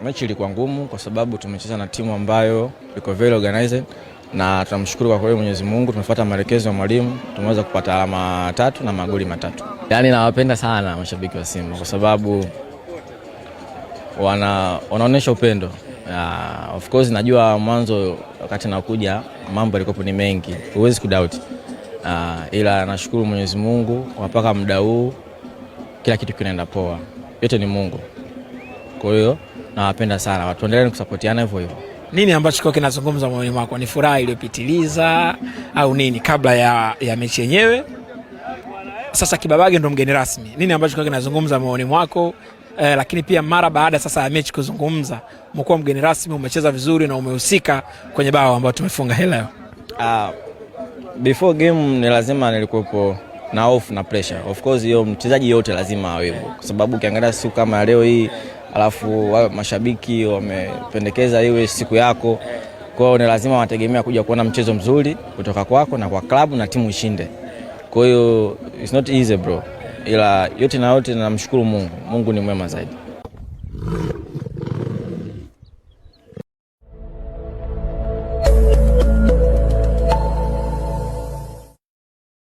Mechi ilikuwa ngumu kwa sababu tumecheza na timu ambayo iko very organized, na tunamshukuru kwa kweli Mwenyezi Mungu, tumefuata maelekezo ya mwalimu, tumeweza kupata alama 3 na magoli 3. Yaani nawapenda sana mashabiki wa Simba kwa sababu wanaonesha upendo. Of course najua mwanzo wakati nakuja mambo yalikuwa ni mengi, huwezi kudoubt. Ila nashukuru Mwenyezi Mungu mpaka muda huu kila kitu kinaenda poa. Yote ni Mungu. Kwa hiyo nawapenda sana. Watu endelee kusapotiana hivyo hivyo. Nini ambacho kwa kinazungumza moyoni mwako? Ni furaha iliyopitiliza au nini kabla ya mechi yenyewe? Sasa Kibabage ndo mgeni rasmi. Nini ambacho kwa kinazungumza moyoni mwako? Lakini pia mara baada sasa ya mechi kuzungumza, umekuwa mgeni rasmi, umecheza vizuri na umehusika kwenye bao ambao tumefunga leo. Before game ni lazima nilikuwepo na hofu na pressure. Of course hiyo mchezaji yote lazima awepo. Kwa sababu ukiangalia siku kama leo hii alafu mashabiki wamependekeza iwe siku yako, kwa hiyo ni lazima wategemea kuja kuona mchezo mzuri kutoka kwako na kwa klabu na timu ishinde. Kwa hiyo it's not easy bro, ila yote na yote namshukuru Mungu. Mungu ni mwema zaidi.